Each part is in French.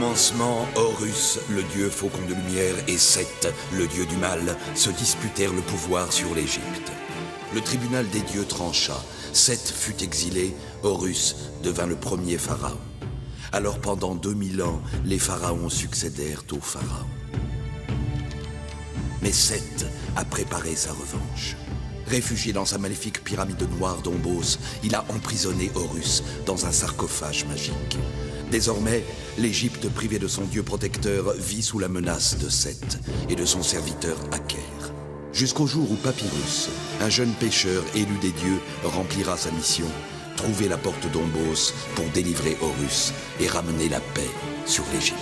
commencement, Horus, le dieu faucon de lumière, et Seth, le dieu du mal, se disputèrent le pouvoir sur l'Égypte. Le tribunal des dieux trancha. Seth fut exilé, Horus devint le premier pharaon. Alors pendant 2000 ans, les pharaons succédèrent aux pharaons. Mais Seth a préparé sa revanche. Réfugié dans sa maléfique pyramide noire d'Ombos, il a emprisonné Horus dans un sarcophage magique. Désormais, l'Égypte privée de son dieu protecteur vit sous la menace de Seth et de son serviteur Aker. Jusqu'au jour où Papyrus, un jeune pêcheur élu des dieux, remplira sa mission, trouver la porte d'Ombos pour délivrer Horus et ramener la paix sur l'Égypte.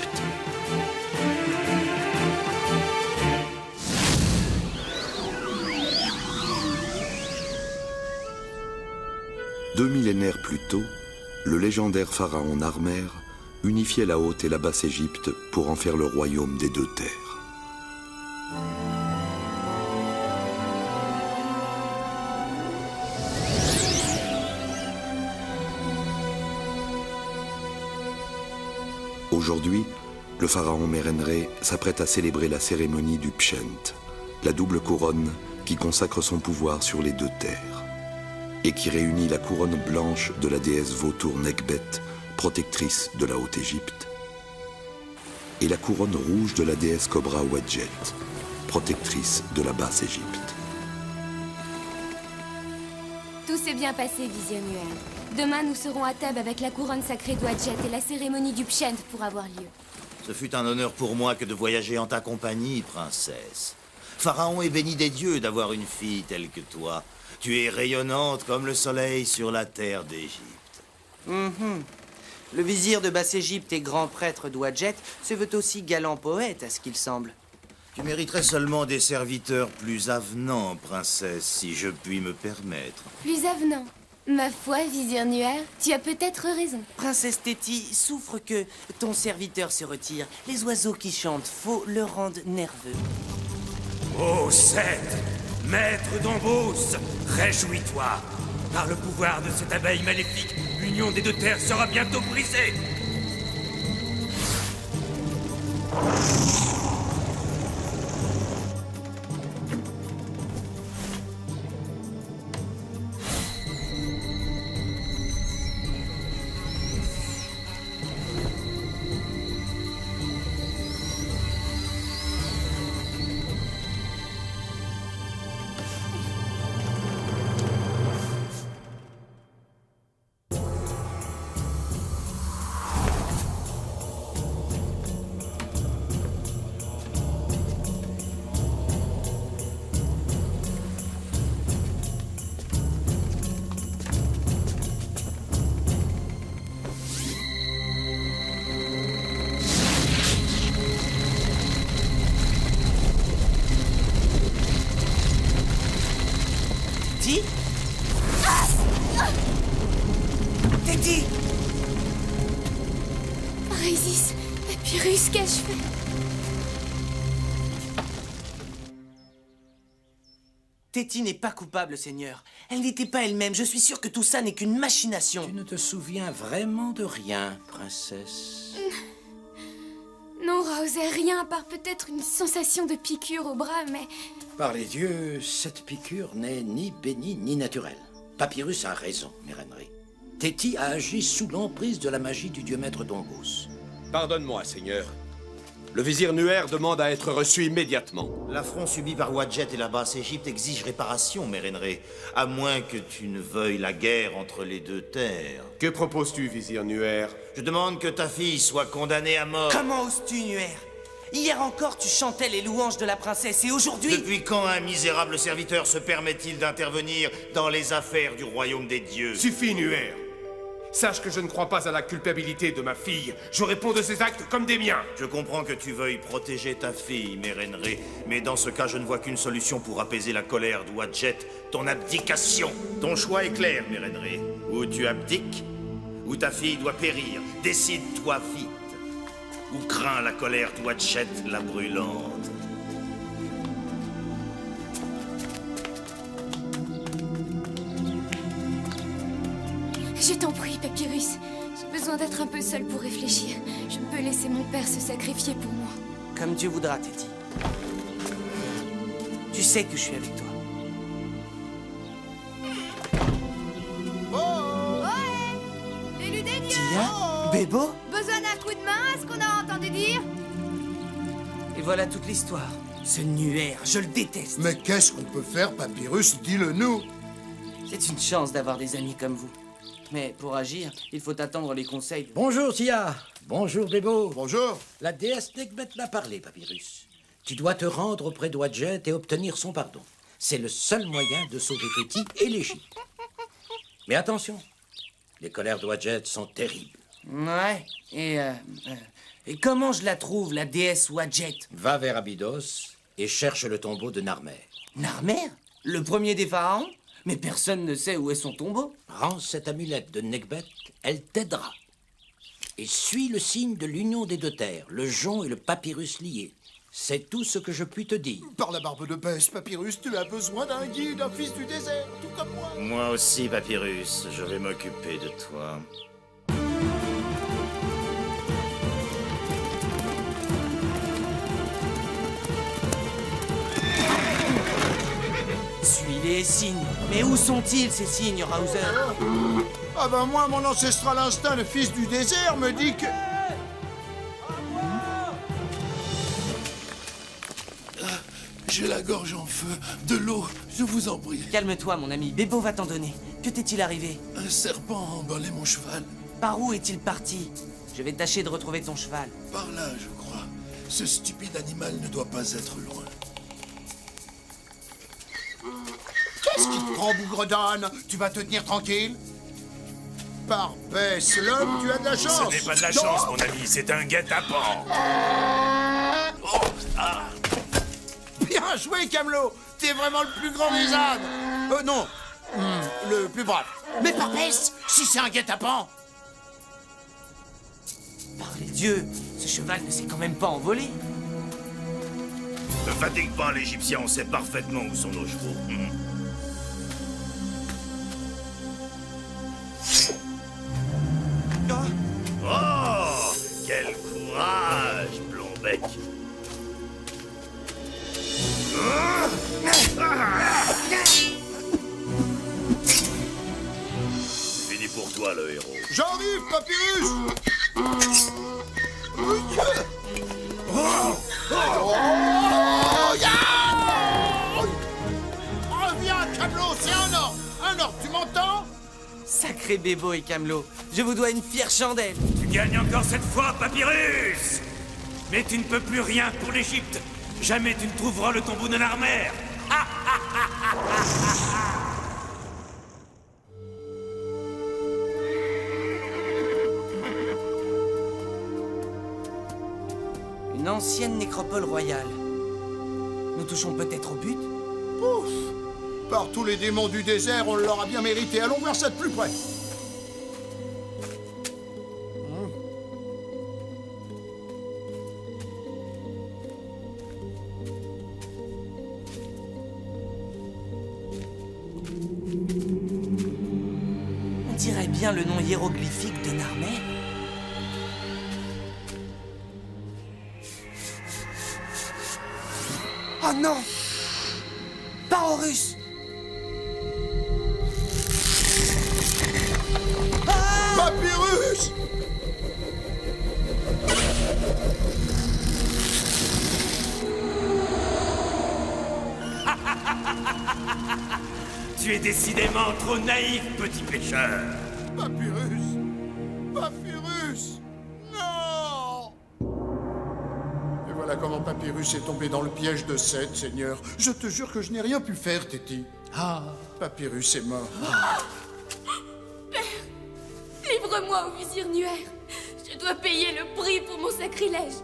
Deux millénaires plus tôt, le légendaire pharaon Narmer unifiait la Haute et la Basse Égypte pour en faire le royaume des deux terres. Aujourd'hui, le pharaon Mérénré s'apprête à célébrer la cérémonie du Pshent, la double couronne qui consacre son pouvoir sur les deux terres, et qui réunit la couronne blanche de la déesse vautour Nekhbet, protectrice de la Haute-Égypte, et la couronne rouge de la déesse Cobra Wadjet, protectrice de la Basse-Égypte. Tout s'est bien passé, Visionnaire. Demain, nous serons à Thèbes avec la couronne sacrée d'Wadjet et la cérémonie du Pshent pour avoir lieu. Ce fut un honneur pour moi que de voyager en ta compagnie, princesse. Pharaon est béni des dieux d'avoir une fille telle que toi. Tu es rayonnante comme le soleil sur la terre d'Égypte. Le vizir de Basse-Égypte et grand prêtre d'Ouadjet se veut aussi galant poète, à ce qu'il semble. Tu mériterais seulement des serviteurs plus avenants, princesse, si je puis me permettre. Plus avenant. Ma foi, Visionnaire, tu as peut-être raison. Princesse Téti souffre que ton serviteur se retire. Les oiseaux qui chantent faux le rendent nerveux. Ô Seth, maître d'Ombos, réjouis-toi. Par le pouvoir de cette abeille maléfique, l'union des deux terres sera bientôt brisée. Téti! Résiste, Papyrus, qu'ai-je fait? Téti n'est pas coupable, Seigneur. Elle n'était pas elle-même. Je suis sûr que tout ça n'est qu'une machination. Tu ne te souviens vraiment de rien, princesse. Non, Raoser, rien à part peut-être une sensation de piqûre au bras, mais... Par les dieux, cette piqûre n'est ni bénie ni naturelle. Papyrus a raison, Mérénré. Téti a agi sous l'emprise de la magie du dieu maître d'Ombos. Pardonne-moi, Seigneur. Le vizir Nuer demande à être reçu immédiatement. L'affront subi par Wadjet et la Basse-Égypte exige réparation, Mérénré. À moins que tu ne veuilles la guerre entre les deux terres. Que proposes-tu, vizir Nuer? Je demande que ta fille soit condamnée à mort. Comment oses-tu, Nuer? Hier encore, tu chantais les louanges de la princesse, et aujourd'hui... Depuis quand un misérable serviteur se permet-il d'intervenir dans les affaires du royaume des dieux? Suffit, Nuer. Sache que je ne crois pas à la culpabilité de ma fille. Je réponds de ses actes comme des miens. Je comprends que tu veuilles protéger ta fille, Mérénré, mais dans ce cas, je ne vois qu'une solution pour apaiser la colère d'Ouadjet, ton abdication. Ton choix est clair, Mérénré. Ou tu abdiques, ou ta fille doit périr. Décide-toi vite. Ou crains la colère d'Ouadjet, la brûlante. Je t'en prie, Papyrus. J'ai besoin d'être un peu seule pour réfléchir. Je ne peux laisser mon père se sacrifier pour moi. Comme tu voudras, Teddy. Tu sais que je suis avec toi. L'élu des dieux! Tia? Bébo? Besoin d'un coup de main, à ce qu'on a entendu dire? Et voilà toute l'histoire. Ce nuaire, je le déteste. Mais qu'est-ce qu'on peut faire, Papyrus? Dis-le-nous. C'est une chance d'avoir des amis comme vous. Mais pour agir, il faut attendre les conseils. Bonjour, Tia. Bonjour, Bébo. Bonjour. La déesse Nekhbet m'a parlé, Papyrus. Tu dois te rendre auprès de Wadjet et obtenir son pardon. C'est le seul moyen de sauver Teti et l'Égypte. Mais attention, les colères de Wadjet sont terribles. Ouais, et comment je la trouve, la déesse Wadjet? Va vers Abydos et cherche le tombeau de Narmer. Narmer? Le premier des pharaons? Mais personne ne sait où est son tombeau. Rends cette amulette de Nekhbet, elle t'aidera. Et suis le signe de l'union des deux terres, le jonc et le papyrus liés. C'est tout ce que je puis te dire. Par la barbe de Bess, Papyrus, tu as besoin d'un guide, un fils du désert, tout comme moi. Moi aussi, Papyrus, je vais m'occuper de toi. Suis les signes. Mais où sont-ils, ces signes, Raouser? Ah ben moi, mon ancestral instinct, le fils du désert, me dit que... J'ai la gorge en feu. De l'eau, je vous en prie. Calme-toi, mon ami. Bébo va t'en donner. Que t'est-il arrivé? Un serpent a emballé mon cheval. Par où est-il parti? Je vais tâcher de retrouver ton cheval. Par là, je crois. Ce stupide animal ne doit pas être loin. Qu'est-ce qui te prend, bougre d'âne? Tu vas te tenir tranquille? Par Bess, l'homme, tu as de la chance. Ce n'est pas de la chance, mon ami, c'est un guet-apens. Bien joué, Camelot. T'es vraiment le plus grand des ânes. Non, le plus brave. Mais par Bess, si c'est un guet-apens. Par les dieux, ce cheval ne s'est quand même pas envolé. Ne fatigue pas, l'Égyptien, on sait parfaitement où sont nos chevaux. Oh, quel courage, Blombec. C'est fini pour toi, le héros. J'arrive, Papyrus. Reviens, Camelot, c'est un ordre. Un ordre, tu m'entends? Sacré Bébo et Camelot, je vous dois une fière chandelle. Tu gagnes encore cette fois, Papyrus. Mais tu ne peux plus rien pour l'Égypte. Jamais tu ne trouveras le tombeau de Narmer. Une ancienne nécropole royale. Nous touchons peut-être au but? Ouf. Par tous les démons du désert, on l'aura bien mérité. Allons voir ça de plus près. On dirait bien le nom hiéroglyphique de Narmer. Oh non! Pas Horus! Papyrus! Tu es décidément trop naïf, petit pêcheur. Papyrus! Papyrus! Non! Et voilà comment Papyrus est tombé dans le piège de Seth, Seigneur. Je te jure que je n'ai rien pu faire, Téti. Ah, Papyrus est mort. Livre-moi au vizir Nuaire. Je dois payer le prix pour mon sacrilège.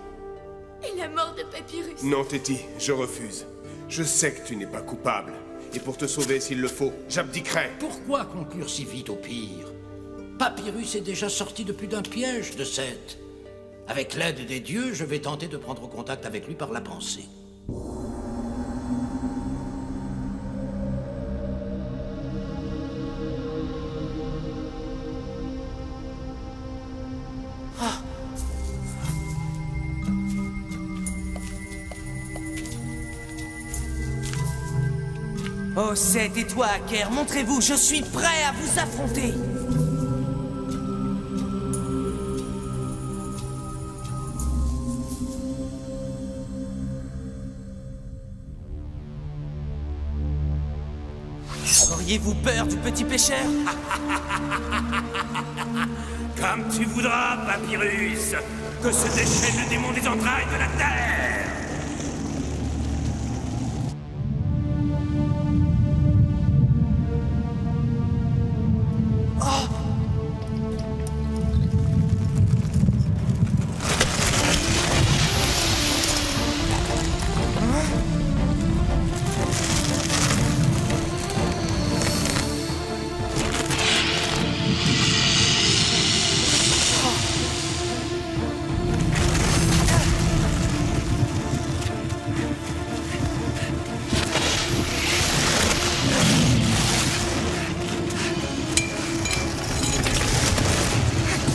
Et la mort de Papyrus. Non, Téti, je refuse. Je sais que tu n'es pas coupable. Et pour te sauver s'il le faut, j'abdiquerai. Pourquoi conclure si vite au pire? Papyrus est déjà sorti de plus d'un piège de Seth. Avec l'aide des dieux, je vais tenter de prendre contact avec lui par la pensée. Oh, Seth et toi, Hacker, montrez-vous, je suis prêt à vous affronter. Auriez-vous peur du petit pêcheur? Comme tu voudras, Papyrus, que se déchaîne le démon des entrailles de la Terre.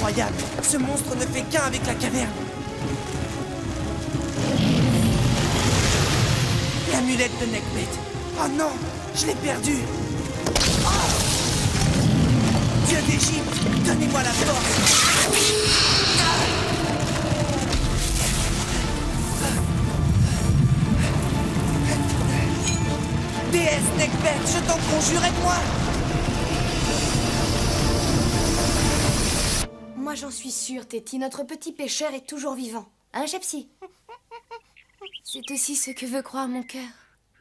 Incroyable! Ce monstre ne fait qu'un avec la caverne. L'amulette de Nekhbet. Oh non! Je l'ai perdu! Oh! Dieu d'Égypte, donnez-moi la force! Déesse Nekhbet, je t'en conjure, aide-moi! Moi, j'en suis sûre, Téti. Notre petit pêcheur est toujours vivant. Hein, Chepsi? C'est aussi ce que veut croire mon cœur.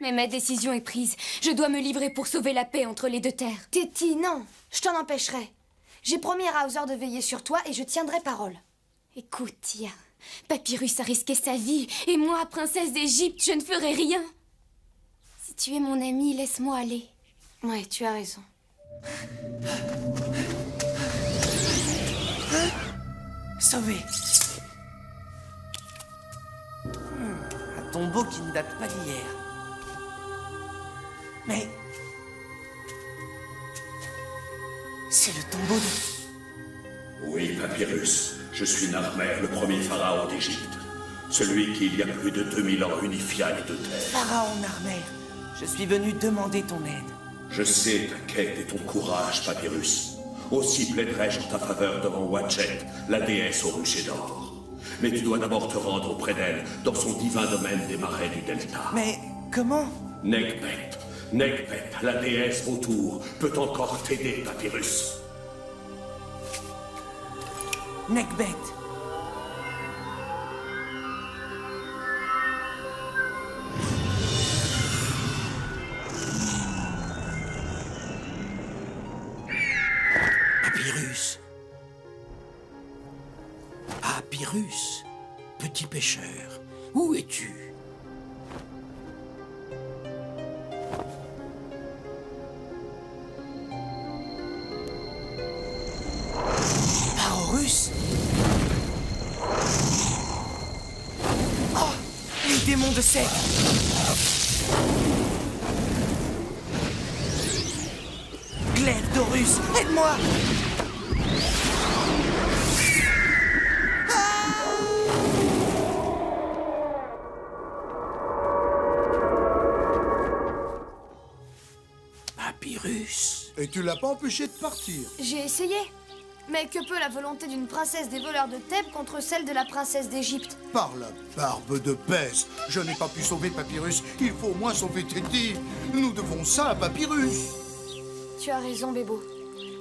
Mais ma décision est prise. Je dois me livrer pour sauver la paix entre les deux terres. Téti, non. Je t'en empêcherai. J'ai promis à Raozer de veiller sur toi et je tiendrai parole. Écoute, Tia. Papyrus a risqué sa vie. Et moi, princesse d'Égypte, je ne ferai rien. Si tu es mon amie, laisse-moi aller. Ouais, tu as raison. Sauvé. Un tombeau qui ne date pas d'hier. Mais... c'est le tombeau de... Oui, Papyrus. Je suis Narmer, le premier pharaon d'Égypte. Celui qui, il y a plus de 2000 ans, unifia les deux terres. Pharaon Narmer, je suis venu demander ton aide. Je sais ta quête et ton courage, Papyrus. Aussi plaiderai-je en ta faveur devant Wadjet, la déesse au rucher d'or. Mais tu dois d'abord te rendre auprès d'elle, dans son divin domaine des marais du Delta. Mais comment? Nekhbet, la déesse vautour, peut encore t'aider, Papyrus. Nekhbet. Papyrus. Papyrus, petit pêcheur, où es-tu? Parorus? Oh, les démons de Seth. Glaive d'Horus, aide-moi! Papyrus. Et tu l'as pas empêché de partir. J'ai essayé. Mais que peut la volonté d'une princesse des voleurs de Thèbes contre celle de la princesse d'Égypte? Par la barbe de Bess, je n'ai pas pu sauver Papyrus. Il faut au moins sauver Téti. Nous devons ça à Papyrus. Tu as raison, Bébo.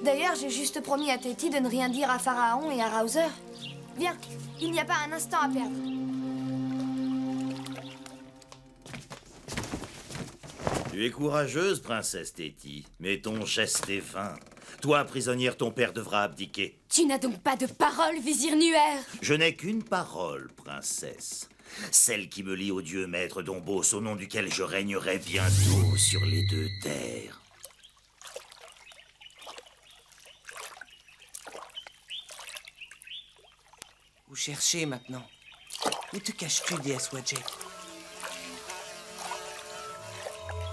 D'ailleurs, j'ai juste promis à Téti de ne rien dire à Pharaon et à Raozer. Viens, il n'y a pas un instant à perdre. Tu es courageuse, princesse Téti, mais ton geste est vain. Toi, prisonnière, ton père devra abdiquer. Tu n'as donc pas de parole, vizir Nuer? Je n'ai qu'une parole, princesse. Celle qui me lie au dieu maître d'Ombos, au nom duquel je régnerai bientôt sur les deux terres. Où chercher maintenant? Où te caches-tu, déesse Wadjet?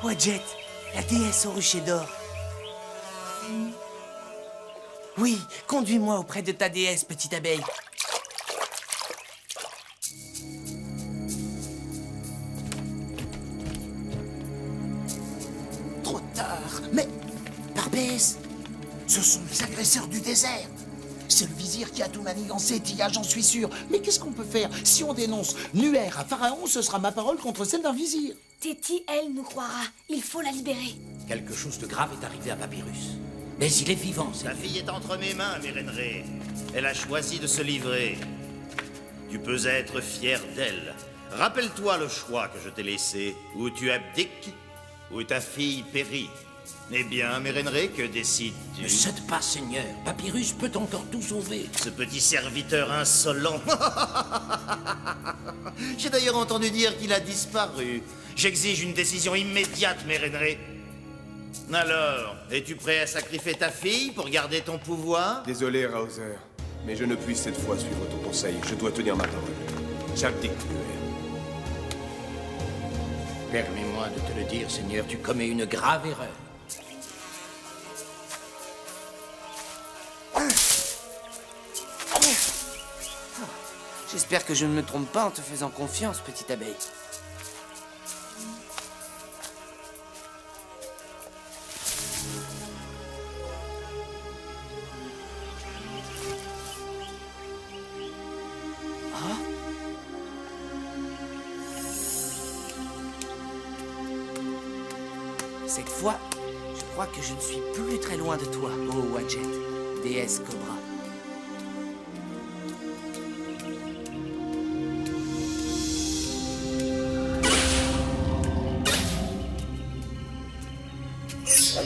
Wadjet, la déesse au rucher d'or. Oui, conduis-moi auprès de ta déesse, petite abeille. Trop Mais, Barbès, ce sont les agresseurs du désert. C'est le vizir qui a tout manigancé, Tia, j'en suis sûr. Mais qu'est-ce qu'on peut faire? Si on dénonce Nuer à Pharaon, ce sera ma parole contre celle d'un vizir. Téti, elle, nous croira. Il faut la libérer. Quelque chose de grave est arrivé à Papyrus. Mais il est vivant, c'est... Ta fille est entre mes mains, Mérenré. Elle a choisi de se livrer. Tu peux être fier d'elle. Rappelle-toi le choix que je t'ai laissé. Ou tu abdiques, ou ta fille périt. Eh bien, Mérenré, que décides-tu? Ne cède pas, Seigneur. Papyrus peut encore tout sauver. Ce petit serviteur insolent. J'ai d'ailleurs entendu dire qu'il a disparu. J'exige une décision immédiate, Mérenré. Alors, es-tu prêt à sacrifier ta fille pour garder ton pouvoir? Désolé, Raozer, mais je ne puis cette fois suivre ton conseil. Je dois tenir ma parole. J'abdique, Nuer. Permets-moi de te le dire, Seigneur, tu commets une grave erreur. J'espère que je ne me trompe pas en te faisant confiance, petite abeille. Cette fois, je crois que je ne suis plus très loin de toi, ô Wadjet, déesse Cobra.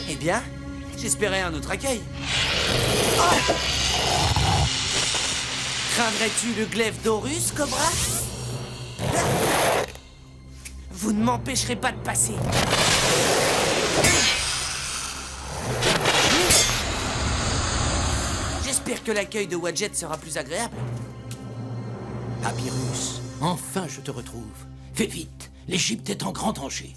Eh bien, j'espérais un autre accueil. Oh! Craindrais-tu le glaive d'Horus, Cobra? Vous ne m'empêcherez pas de passer. J'espère que l'accueil de Wadjet sera plus agréable. Papyrus, enfin je te retrouve. Fais vite, l'Égypte est en grand danger.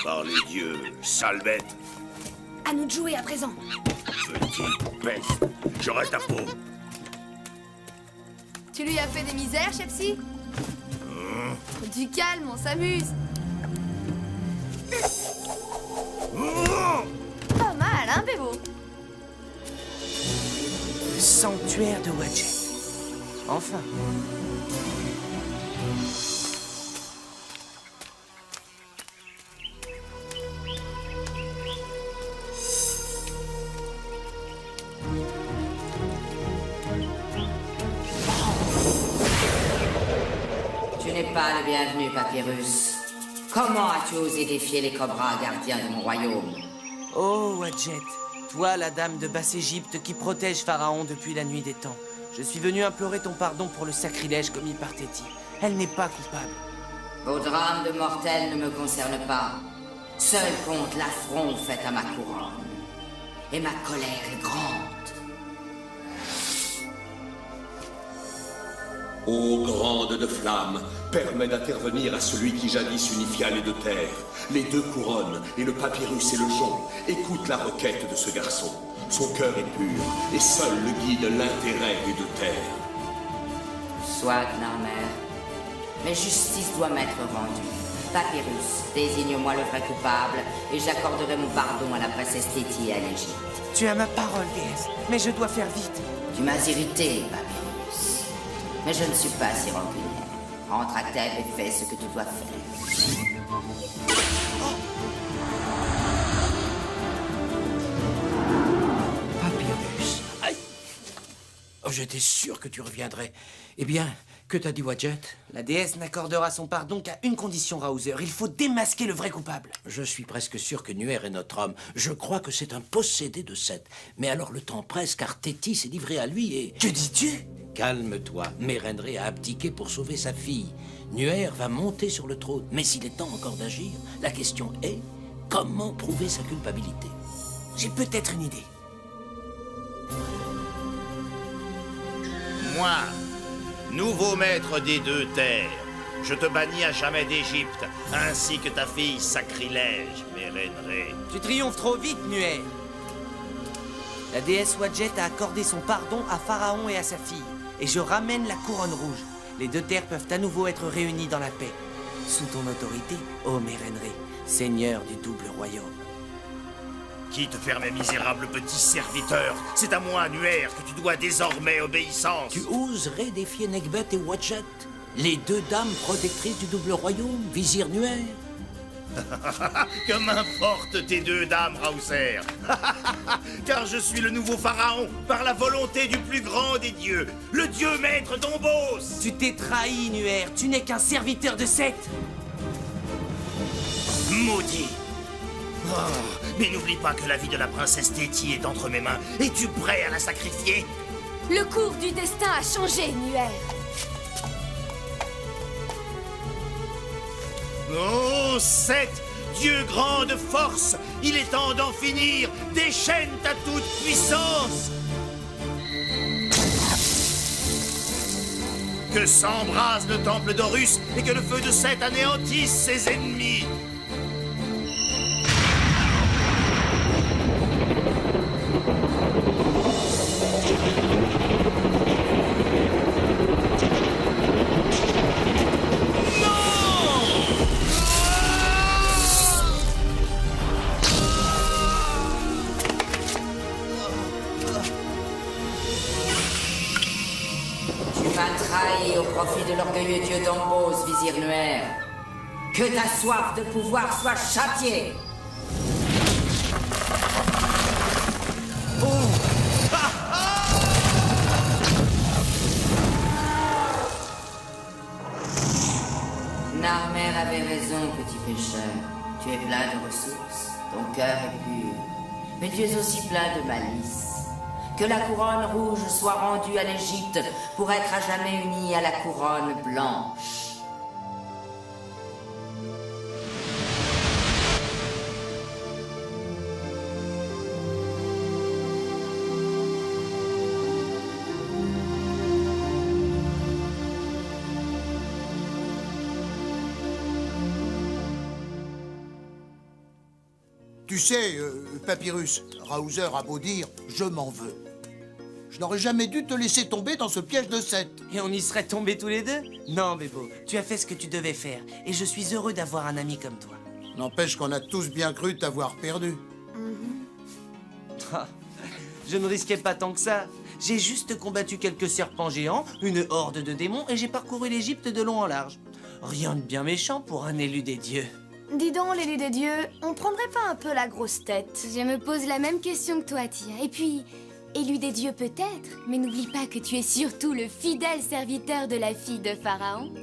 Par les dieux, sale bête, À nous de jouer à présent. petite peste, j'aurai ta peau. Tu lui as fait des misères, Chepsi? Du calme, on s'amuse. Pas mal, hein, Bébo? Le sanctuaire de Wadjet. Enfin. Tu n'es pas le bienvenu, Papyrus. Comment as-tu osé défier les cobras gardiens de mon royaume? Oh, Wadjet, toi, la dame de Basse-Égypte qui protège Pharaon depuis la nuit des temps. Je suis venu implorer ton pardon pour le sacrilège commis par Téti. Elle n'est pas coupable. Vos drames de mortels ne me concernent pas. Seul compte l'affront fait à ma couronne. Et ma colère est grande. Ô grande de flamme, permets d'intervenir à celui qui jadis unifia les deux terres, les deux couronnes, et le papyrus et le jonc. Écoute la requête de ce garçon. Son cœur est pur, et seul le guide l'intérêt des deux terres. Soit, Narmer. Mais justice doit m'être rendue. Papyrus, désigne-moi le vrai coupable, et j'accorderai mon pardon à la princesse Téti et à l'Égypte. Tu as ma parole, déesse, mais je dois faire vite. Tu m'as irrité, Papyrus. Mais je ne suis pas si rancunière. Rentre à Thèbes et fais ce que tu dois faire. Papyrus. Aïe! Oh, j'étais sûr que tu reviendrais. Eh bien, que t'as dit Wadjet? La déesse n'accordera son pardon qu'à une condition, Raozer. Il faut démasquer le vrai coupable. Je suis presque sûr que Nuer est notre homme. Je crois que c'est un possédé de Seth. Mais alors le temps presse car Téti s'est livré à lui et... Que dis-tu? Calme-toi. Mérenré a abdiqué pour sauver sa fille. Nuer va monter sur le trône. Mais s'il est temps encore d'agir, la question est... comment prouver sa culpabilité? J'ai peut-être une idée. Moi, nouveau maître des deux terres, Je te bannis à jamais d'Égypte, ainsi que ta fille sacrilège, Mérénré. Tu triomphes trop vite, Nuer. La déesse Wadjet a accordé son pardon à Pharaon et à sa fille. Et je ramène la couronne rouge. Les deux terres peuvent à nouveau être réunies dans la paix. Sous ton autorité, ô Mérénré, seigneur du double royaume. Quitte faire mes misérables petits serviteurs. C'est à moi, Nuer, que tu dois désormais obéissance. Tu oserais défier Nekhbet et Wadjet, les deux dames protectrices du double royaume, vizir Nuer? Que m'importe tes deux dames, Raouser. Car je suis le nouveau pharaon, par la volonté du plus grand des dieux, le dieu maître d'Ombos. Tu t'es trahi, Nuer. Tu n'es qu'un serviteur de Seth. Maudit. Oh, mais n'oublie pas que la vie de la princesse Téti est entre mes mains. Es-tu prêt à la sacrifier? Le cours du destin a changé, Nuer. Oh, Seth, Dieu grand de force, il est temps d'en finir. Déchaîne ta toute puissance. Que s'embrase le temple d'Horus et que le feu de Seth anéantisse ses ennemis. Trahi au profit de l'orgueilleux dieu d'Ombos, vizir Nuer. Que ta soif de pouvoir soit châtiée. Narmer avait raison, petit pécheur. Tu es plein de ressources, ton cœur est pur. Mais tu es aussi plein de malice. Que la couronne rouge soit rendue à l'Égypte pour être à jamais unie à la couronne blanche. Tu sais, Papyrus, Raouser a beau dire, je m'en veux. Je n'aurais jamais dû te laisser tomber dans ce piège de Seth. Et on y serait tombés tous les deux? Non, Bébo, tu as fait ce que tu devais faire. Et je suis heureux d'avoir un ami comme toi. N'empêche qu'on a tous bien cru t'avoir perdu. Je ne risquais pas tant que ça. J'ai juste combattu quelques serpents géants, une horde de démons, et j'ai parcouru l'Égypte de long en large. Rien de bien méchant pour un élu des dieux. Dis donc, l'élu des dieux, on prendrait pas un peu la grosse tête? Je me pose la même question que toi, Tia. Et puis, élu des dieux peut-être, mais n'oublie pas que tu es surtout le fidèle serviteur de la fille de Pharaon.